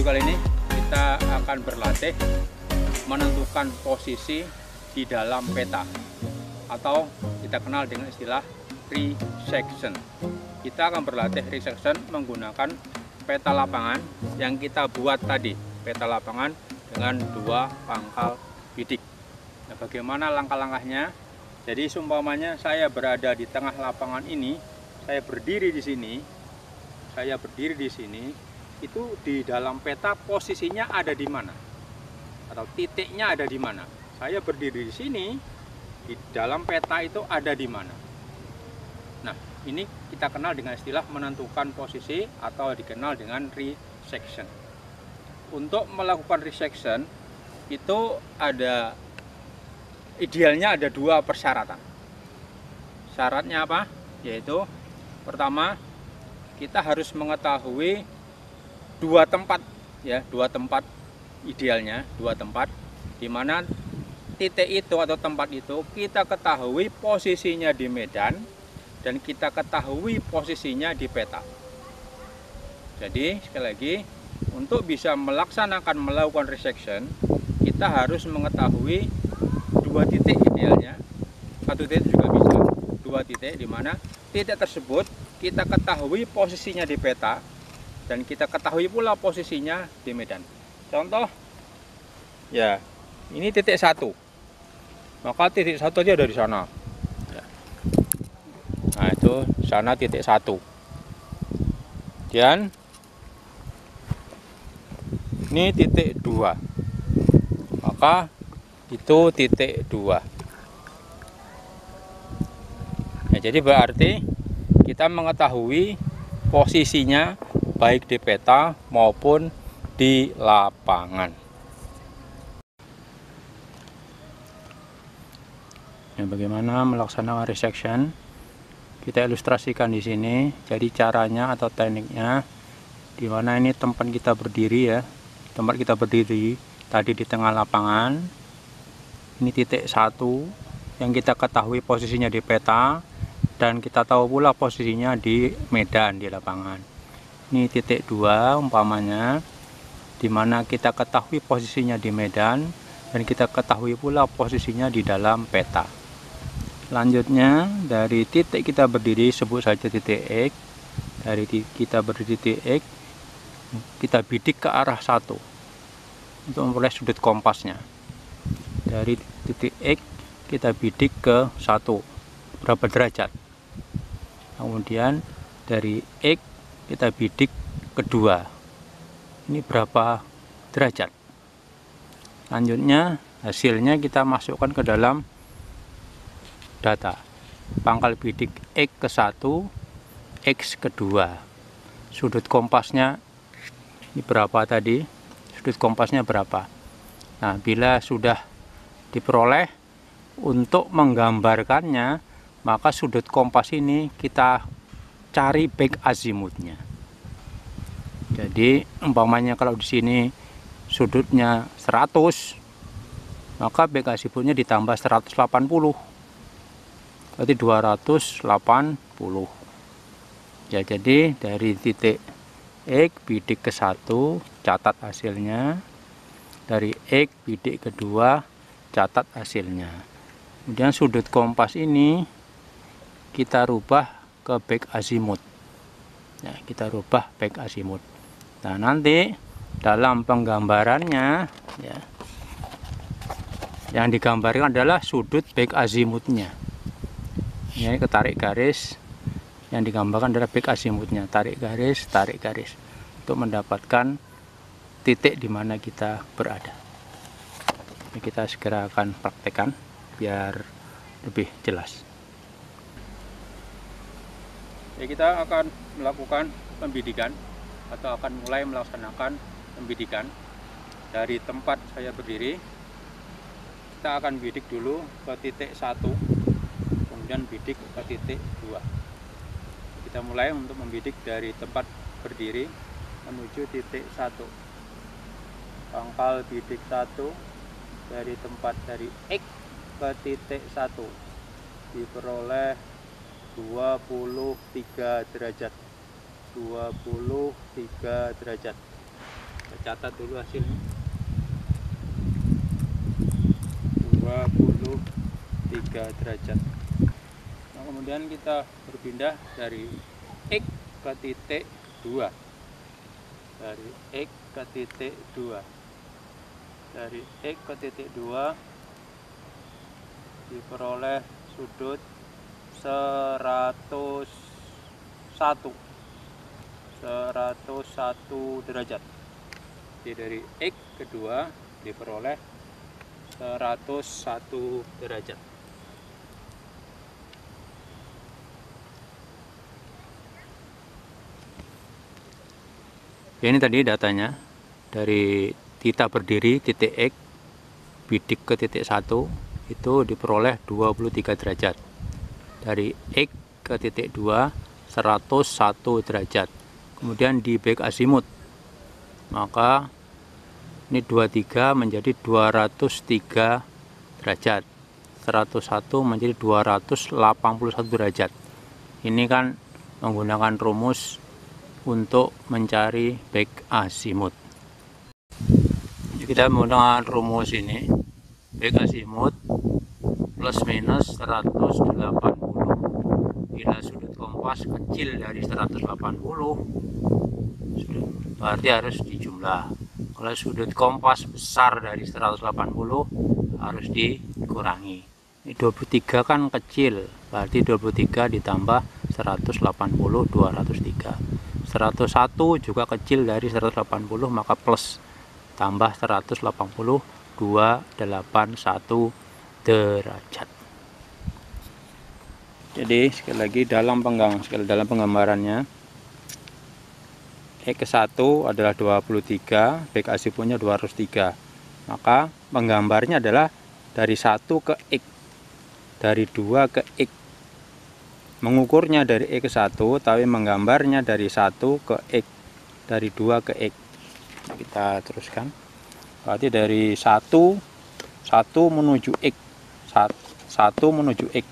video kali ini kita akan berlatih menentukan posisi di dalam peta, atau kita kenal dengan istilah resection. Kita akan berlatih resection menggunakan peta lapangan yang kita buat tadi, peta lapangan dengan 2 pangkal bidik. Nah, bagaimana langkah-langkahnya? Jadi seumpamanya saya berada di tengah lapangan ini, saya berdiri di sini, itu di dalam peta posisinya ada di mana, atau titiknya ada di mana. Saya berdiri di sini, di dalam peta itu ada di mana. Nah, ini kita kenal dengan istilah menentukan posisi atau dikenal dengan resection. Untuk melakukan resection itu idealnya ada 2 persyaratan. Syaratnya apa? Yaitu pertama, kita harus mengetahui 2 tempat, ya, 2 tempat, idealnya 2 tempat, di mana titik itu atau tempat itu kita ketahui posisinya di medan dan kita ketahui posisinya di peta. Jadi sekali lagi, untuk bisa melakukan resection, kita harus mengetahui 2 titik idealnya, 1 titik juga bisa, 2 titik, di mana titik tersebut kita ketahui posisinya di peta dan kita ketahui pula posisinya di medan. Contoh, ya, ini titik 1, maka titik 1 aja ada di sana. Nah, itu sana titik 1. Dan ini titik 2, maka itu titik 2. Nah, jadi berarti kita mengetahui posisinya baik di peta maupun di lapangan. Nah, bagaimana melaksanakan resection? Kita ilustrasikan di sini. Jadi caranya atau tekniknya, di mana ini tempat kita berdiri, ya. Tempat kita berdiri tadi di tengah lapangan. Ini titik 1 yang kita ketahui posisinya di peta dan kita tahu pula posisinya di medan, di lapangan. Ini titik 2 umpamanya, di mana kita ketahui posisinya di medan dan kita ketahui pula posisinya di dalam peta. Selanjutnya, dari titik kita berdiri, sebut saja titik X. Dari kita berdiri titik X, kita bidik ke arah 1 untuk memperoleh sudut kompasnya. Dari titik X kita bidik ke 1, berapa derajat. Kemudian dari X kita bidik ke 2, ini berapa derajat. Selanjutnya hasilnya kita masukkan ke dalam data. Pangkal bidik X ke 1, X ke 2. Sudut kompasnya ini berapa tadi? Sudut kompasnya berapa? Nah, bila sudah diperoleh, untuk menggambarkannya, maka sudut kompas ini kita cari back azimutnya. Jadi umpamanya kalau di sini sudutnya 100, maka back azimutnya ditambah 180, berarti 280. Ya, jadi dari titik X bidik ke 1, catat hasilnya. Dari X bidik ke 2, catat hasilnya. Kemudian sudut kompas ini kita rubah ke back azimut. Nah, kita rubah back azimut. Nah, nanti dalam penggambarannya, ya, yang digambarkan adalah sudut back azimutnya. Ini ketarik garis, yang digambarkan adalah back azimutnya. Tarik garis untuk mendapatkan titik di mana kita berada. Ini kita segera akan praktekkan biar lebih jelas. Ya, kita akan melakukan pembidikan atau akan mulai melaksanakan pembidikan. Dari tempat saya berdiri, kita akan bidik dulu ke titik 1, kemudian bidik ke titik 2. Kita mulai untuk membidik dari tempat berdiri menuju titik 1. Pangkal bidik 1 dari tempat dari X ke titik 1 diperoleh 23 derajat. 23 derajat. Kita catat dulu hasilnya. 23 derajat. Nah, kemudian kita berpindah dari X ke titik 2. Dari X ke titik 2. Dari X ke titik 2 diperoleh sudut 101 derajat. Jadi dari X kedua diperoleh 101 derajat. Ini tadi datanya dari kita berdiri titik X bidik ke titik 1 itu diperoleh 23 derajat. Dari X ke titik 2 101 derajat. Kemudian di back azimut, maka ini 23 menjadi 203 derajat, 101 menjadi 281 derajat. Ini kan menggunakan rumus untuk mencari back azimut. Kita menggunakan rumus ini, back azimut plus minus 180. Bila sudut kompas kecil dari 180, berarti harus dijumlah. Kalau sudut kompas besar dari 180, harus dikurangi. Ini 23 kan kecil, berarti 23 ditambah 180, 203. 101 juga kecil dari 180, maka plus tambah 180, 281 derajat. Jadi sekali lagi dalam penggambarannya, X ke 1 adalah 23, back azimutnya 203. Maka penggambarnya adalah dari 1 ke X, dari 2 ke X. Mengukurnya dari X ke 1, tapi menggambarnya dari 1 ke X, dari 2 ke X. Kita teruskan. Berarti dari 1 menuju X, 1 menuju X,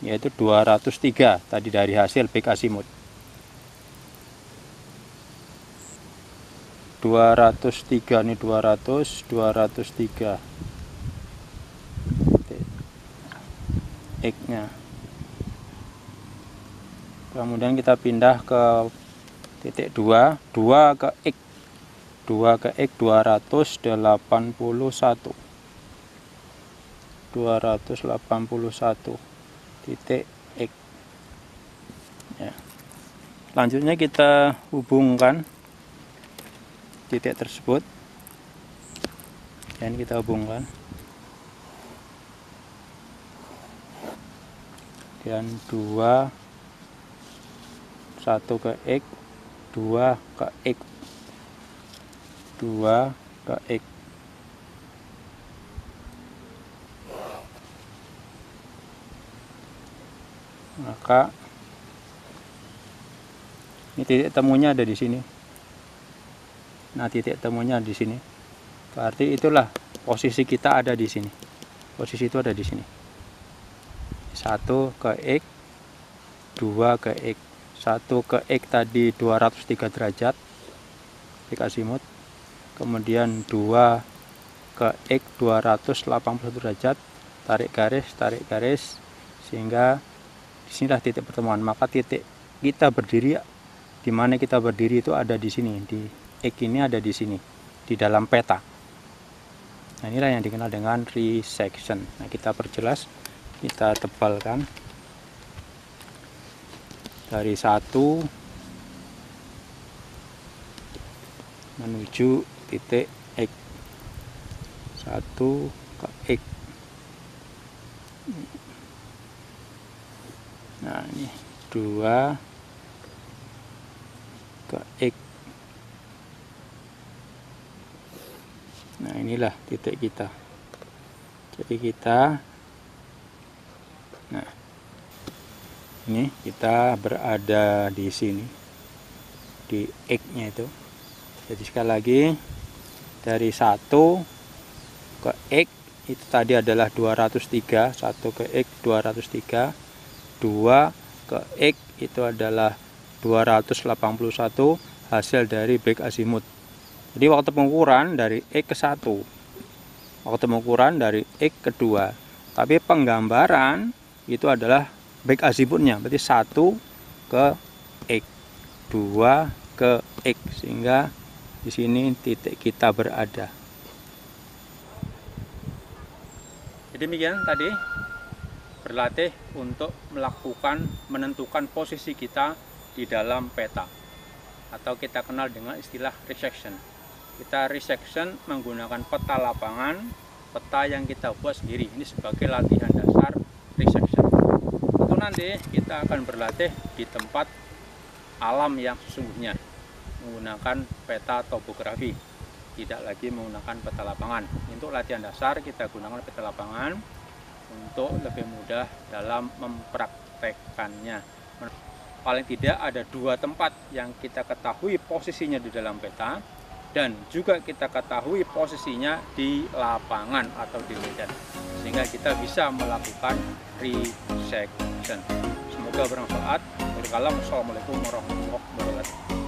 yaitu 203 tadi dari hasil back azimut. 203 ini 203 X nya. Kemudian kita pindah ke titik 2 ke X, 2 ke X 281 titik X ya. Selanjutnya kita hubungkan titik tersebut, dan kita hubungkan, dan 2 1 ke X, 2 ke X, 2 ke X. Maka ini titik temunya ada di sini. Nah, titik temunya di sini. Berarti itulah posisi kita ada di sini. Posisi itu ada di sini. 1 ke X, 2 ke X. 1 ke X tadi 203 derajat back azimut. Kemudian 2 ke X 281 derajat. Tarik garis sehingga disinilah titik pertemuan. Maka titik kita berdiri, di mana kita berdiri itu ada di sini, di X ini ada di sini, di dalam peta. Nah, inilah yang dikenal dengan resection. Nah, kita perjelas, kita tebalkan dari 1 menuju titik X, 1 ke X. Nah, ini 2 ke X. Nah, inilah titik kita. Jadi kita, nah ini kita berada di sini, di X nya itu. Jadi sekali lagi, dari 1 ke X itu tadi adalah 203, 1 ke X 203, 2 ke X itu adalah 281 hasil dari back azimut. Jadi waktu pengukuran dari X ke 1, waktu pengukuran dari X ke 2, tapi penggambaran itu adalah baik azimutnya, berarti 1 ke X, 2 ke X, sehingga di sini titik kita berada. Jadi demikian tadi berlatih untuk menentukan posisi kita di dalam peta, atau kita kenal dengan istilah resection. Kita resection menggunakan peta lapangan, peta yang kita buat sendiri. Ini sebagai latihan dasar resection. Itu nanti kita akan berlatih di tempat alam yang sesungguhnya menggunakan peta topografi, tidak lagi menggunakan peta lapangan. Untuk latihan dasar kita gunakan peta lapangan untuk lebih mudah dalam mempraktekkannya. Paling tidak ada 2 tempat yang kita ketahui posisinya di dalam peta, dan juga kita ketahui posisinya di lapangan atau di medan, sehingga kita bisa melakukan resection. Semoga bermanfaat. Assalamualaikum warahmatullahi wabarakatuh.